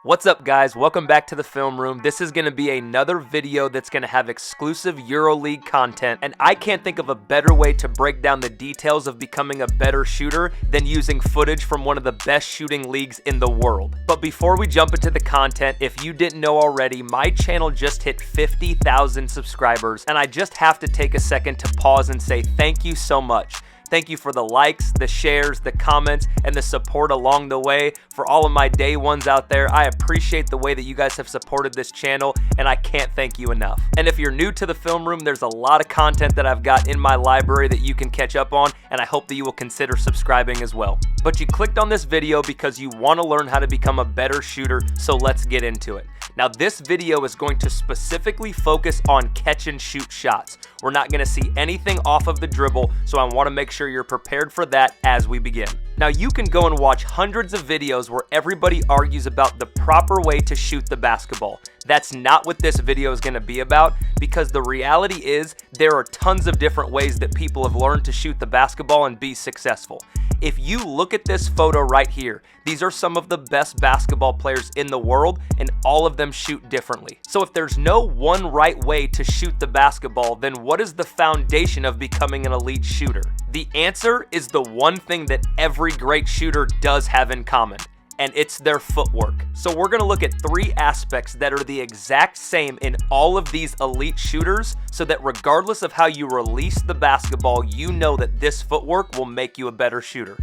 What's up guys, welcome back to the film room. This is going to be another video that's going to have exclusive EuroLeague content, and I can't think of a better way to break down the details of becoming a better shooter than using footage from one of the best shooting leagues in the world. But before we jump into the content, if you didn't know already, my channel just hit 50,000 subscribers, and I just have to take a second to pause and say thank you so much. Thank you for the likes, the shares, the comments, and the support along the way. For all of my day ones out there, I appreciate the way that you guys have supported this channel, and I can't thank you enough. And if you're new to the film room, there's a lot of content that I've got in my library that you can catch up on, and I hope that you will consider subscribing as well. But you clicked on this video because you want to learn how to become a better shooter, so let's get into it. Now this video is going to specifically focus on catch and shoot shots. We're not going to see anything off of the dribble, so I want to make sure you're prepared for that as we begin. Now you can go and watch hundreds of videos where everybody argues about the proper way to shoot the basketball. That's not what this video is going to be about, because the reality is there are tons of different ways that people have learned to shoot the basketball and be successful. If you look at this photo right here, these are some of the best basketball players in the world, and all of them shoot differently. So if there's no one right way to shoot the basketball, then what is the foundation of becoming an elite shooter? The answer is the one thing that every great shooter does have in common, and it's their footwork. So we're gonna look at three aspects that are the exact same in all of these elite shooters, so that regardless of how you release the basketball, you know that this footwork will make you a better shooter.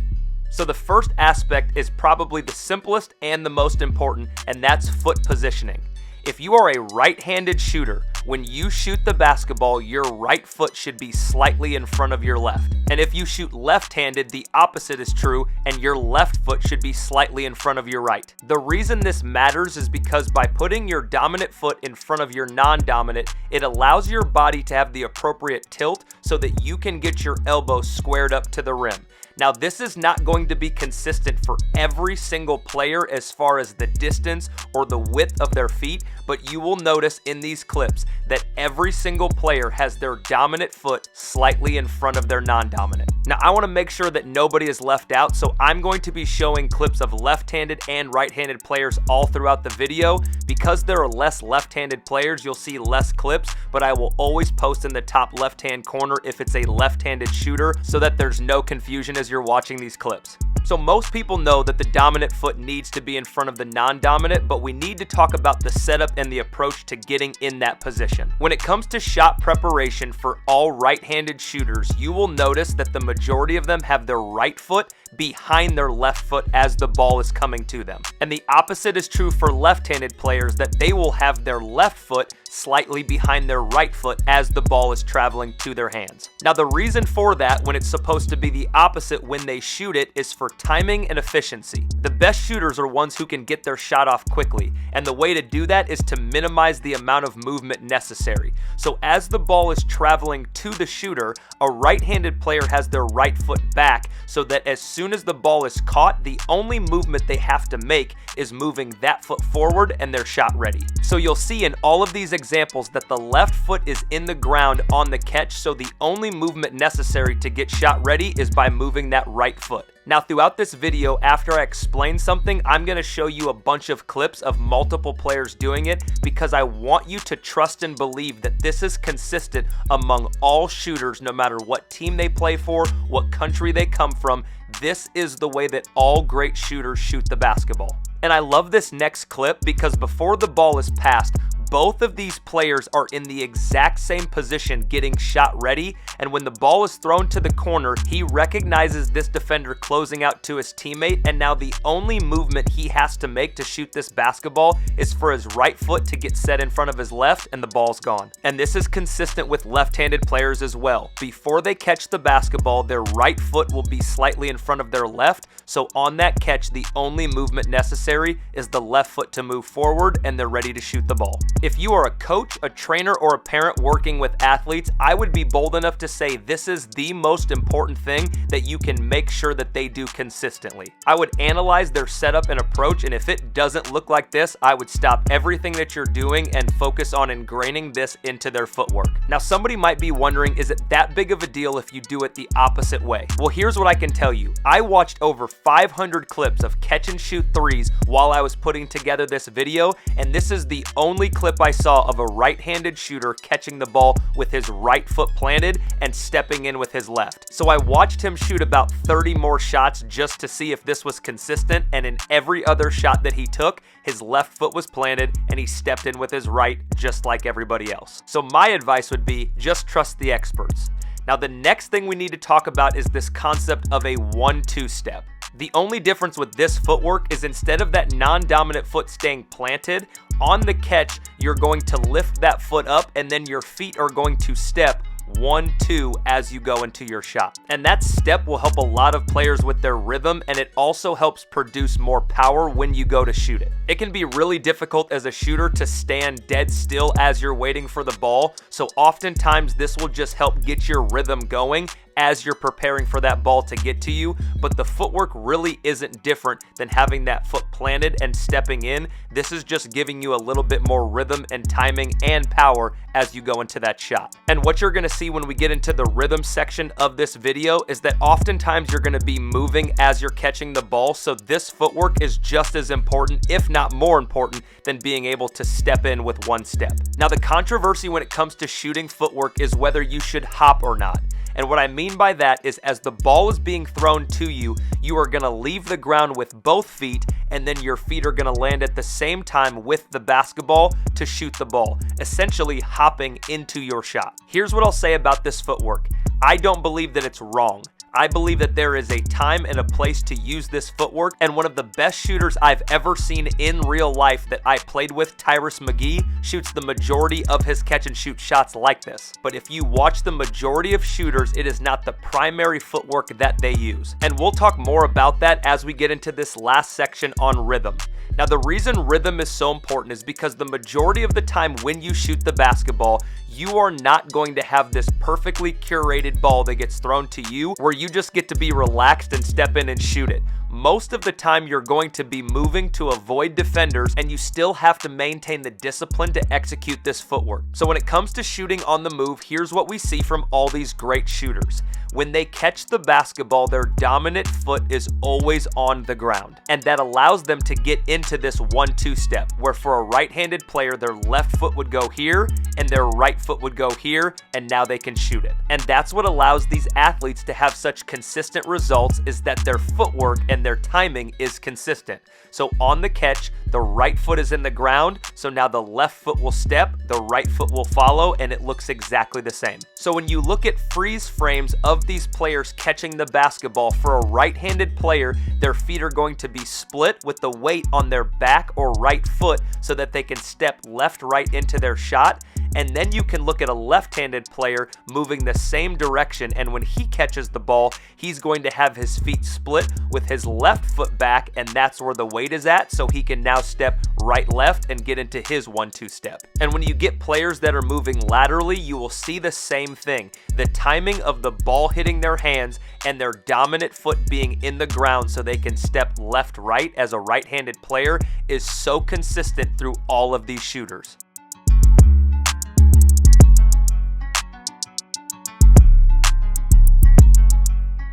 So the first aspect is probably the simplest and the most important, and that's foot positioning. If you are a right-handed shooter, when you shoot the basketball, your right foot should be slightly in front of your left. And if you shoot left-handed, the opposite is true, and your left foot should be slightly in front of your right. The reason this matters is because by putting your dominant foot in front of your non-dominant, it allows your body to have the appropriate tilt so that you can get your elbow squared up to the rim. Now, this is not going to be consistent for every single player as far as the distance or the width of their feet, but you will notice in these clips that every single player has their dominant foot slightly in front of their non-dominant. Now, I want to make sure that nobody is left out, so I'm going to be showing clips of left-handed and right-handed players all throughout the video. Because there are less left-handed players, you'll see less clips, but I will always post in the top left-hand corner if it's a left-handed shooter, so that there's no confusion as you're watching these clips. So most people know that the dominant foot needs to be in front of the non-dominant, but we need to talk about the setup and the approach to getting in that position. When it comes to shot preparation for all right-handed shooters, you will notice that the majority of them have their right foot behind their left foot as the ball is coming to them. And the opposite is true for left-handed players, that they will have their left foot slightly behind their right foot as the ball is traveling to their hands. Now the reason for that, when it's supposed to be the opposite when they shoot it, is for timing and efficiency. The best shooters are ones who can get their shot off quickly, and the way to do that is to minimize the amount of movement necessary. So as the ball is traveling to the shooter, a right-handed player has their right foot back, so that as soon as the ball is caught, the only movement they have to make is moving that foot forward and they're shot ready. So you'll see in all of these examples that the left foot is in the ground on the catch, so the only movement necessary to get shot ready is by moving that right foot. Now throughout this video, after I explain something, I'm going to show you a bunch of clips of multiple players doing it, because I want you to trust and believe that this is consistent among all shooters, no matter what team they play for, what country they come from. This is the way that all great shooters shoot the basketball. And I love this next clip because before the ball is passed, both of these players are in the exact same position getting shot ready, and when the ball is thrown to the corner, he recognizes this defender closing out to his teammate, and now the only movement he has to make to shoot this basketball is for his right foot to get set in front of his left, and the ball's gone. And this is consistent with left-handed players as well. Before they catch the basketball, their right foot will be slightly in front of their left, so on that catch, the only movement necessary is the left foot to move forward, and they're ready to shoot the ball. If you are a coach, a trainer, or a parent working with athletes, I would be bold enough to say this is the most important thing that you can make sure that they do consistently. I would analyze their setup and approach, and if it doesn't look like this, I would stop everything that you're doing and focus on ingraining this into their footwork. Now, somebody might be wondering, is it that big of a deal if you do it the opposite way? Well, here's what I can tell you. I watched over 500 clips of catch and shoot threes while I was putting together this video, and this is the only clip I saw of a right-handed shooter catching the ball with his right foot planted and stepping in with his left. So I watched him shoot about 30 more shots just to see if this was consistent, and in every other shot that he took, his left foot was planted and he stepped in with his right just like everybody else. So my advice would be just trust the experts. Now, the next thing we need to talk about is this concept of a 1-2 step. The only difference with this footwork is instead of that non-dominant foot staying planted, on the catch, you're going to lift that foot up and then your feet are going to step 1-2 as you go into your shot. And that step will help a lot of players with their rhythm, and it also helps produce more power when you go to shoot it. It can be really difficult as a shooter to stand dead still as you're waiting for the ball, so oftentimes this will just help get your rhythm going as you're preparing for that ball to get to you, but the footwork really isn't different than having that foot planted and stepping in. This is just giving you a little bit more rhythm and timing and power as you go into that shot. And what you're gonna see when we get into the rhythm section of this video is that oftentimes you're gonna be moving as you're catching the ball, so this footwork is just as important, if not more important, than being able to step in with one step. Now, the controversy when it comes to shooting footwork is whether you should hop or not. And what I mean by that is as the ball is being thrown to you, you are gonna leave the ground with both feet, and then your feet are gonna land at the same time with the basketball to shoot the ball, essentially hopping into your shot. Here's what I'll say about this footwork. I don't believe that it's wrong. I believe that there is a time and a place to use this footwork, and one of the best shooters I've ever seen in real life that I played with, Tyrus McGee, shoots the majority of his catch and shoot shots like this. But if you watch the majority of shooters, it is not the primary footwork that they use. And we'll talk more about that as we get into this last section on rhythm. Now, the reason rhythm is so important is because the majority of the time when you shoot the basketball, you are not going to have this perfectly curated ball that gets thrown to you where you just get to be relaxed and step in and shoot it. Most of the time you're going to be moving to avoid defenders, and you still have to maintain the discipline to execute this footwork. So when it comes to shooting on the move, here's what we see from all these great shooters. When they catch the basketball, their dominant foot is always on the ground, and that allows them to get into this 1-2 step, where for a right-handed player, their left foot would go here and their right foot would go here, and now they can shoot it. And that's what allows these athletes to have such consistent results, is that their footwork and their timing is consistent. So on the catch, the right foot is in the ground, so now the left foot will step, the right foot will follow, and it looks exactly the same. So when you look at freeze frames of these players catching the basketball, for a right-handed player, their feet are going to be split with the weight on their back or right foot so that they can step left-right into their shot. And then you can look at a left-handed player moving the same direction, and when he catches the ball, he's going to have his feet split with his left foot back, and that's where the weight is at, so he can now step right-left and get into his 1-2 step. And when you get players that are moving laterally, you will see the same thing. The timing of the ball hitting their hands and their dominant foot being in the ground so they can step left-right as a right-handed player is so consistent through all of these shooters.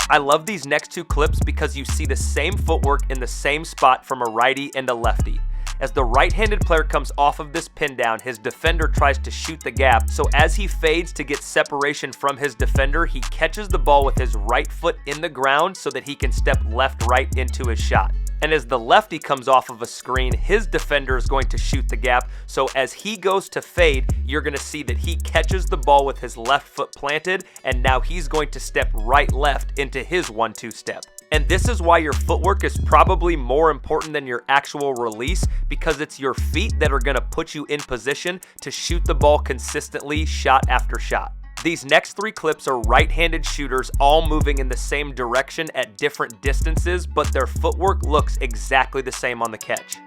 I love these next two clips because you see the same footwork in the same spot from a righty and a lefty. As the right-handed player comes off of this pin down, his defender tries to shoot the gap, so as he fades to get separation from his defender, he catches the ball with his right foot in the ground so that he can step left-right into his shot. And as the lefty comes off of a screen, his defender is going to shoot the gap, so as he goes to fade, you're going to see that he catches the ball with his left foot planted, and now he's going to step right-left into his 1-2 step. And this is why your footwork is probably more important than your actual release, because it's your feet that are going to put you in position to shoot the ball consistently, shot after shot. These next three clips are right-handed shooters all moving in the same direction at different distances, but their footwork looks exactly the same on the catch.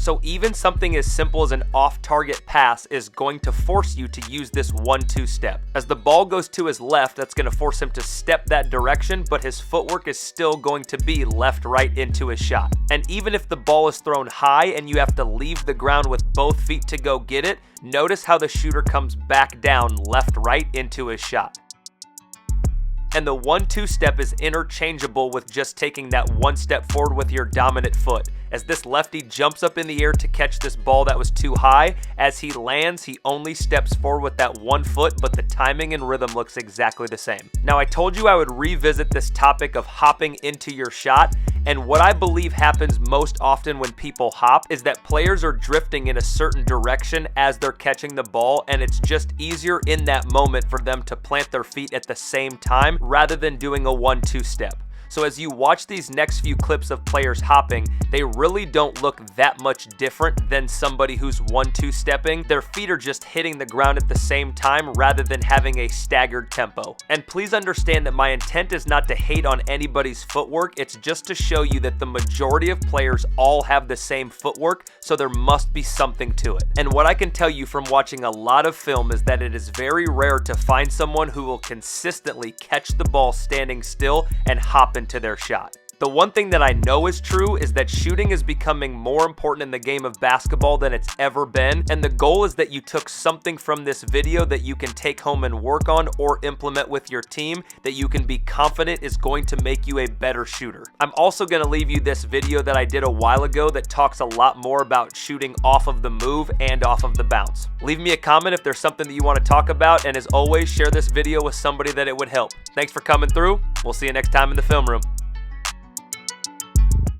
So even something as simple as an off-target pass is going to force you to use this 1-2 step. As the ball goes to his left, that's going to force him to step that direction, but his footwork is still going to be left-right into his shot. And even if the ball is thrown high and you have to leave the ground with both feet to go get it, notice how the shooter comes back down left-right into his shot. And the 1-2 step is interchangeable with just taking that one step forward with your dominant foot. As this lefty jumps up in the air to catch this ball that was too high, as he lands, he only steps forward with that 1 foot, but the timing and rhythm looks exactly the same. Now, I told you I would revisit this topic of hopping into your shot, and what I believe happens most often when people hop is that players are drifting in a certain direction as they're catching the ball, and it's just easier in that moment for them to plant their feet at the same time rather than doing a 1-2 step. So as you watch these next few clips of players hopping, they really don't look that much different than somebody who's 1-2 stepping. Their feet are just hitting the ground at the same time rather than having a staggered tempo. And please understand that my intent is not to hate on anybody's footwork, it's just to show you that the majority of players all have the same footwork, so there must be something to it. And what I can tell you from watching a lot of film is that it is very rare to find someone who will consistently catch the ball standing still and hop into their shot. The one thing that I know is true is that shooting is becoming more important in the game of basketball than it's ever been, and the goal is that you took something from this video that you can take home and work on or implement with your team that you can be confident is going to make you a better shooter. I'm also going to leave you this video that I did a while ago that talks a lot more about shooting off of the move and off of the bounce. Leave me a comment if there's something that you want to talk about, and as always, share this video with somebody that it would help. Thanks for coming through. We'll see you next time in the film room.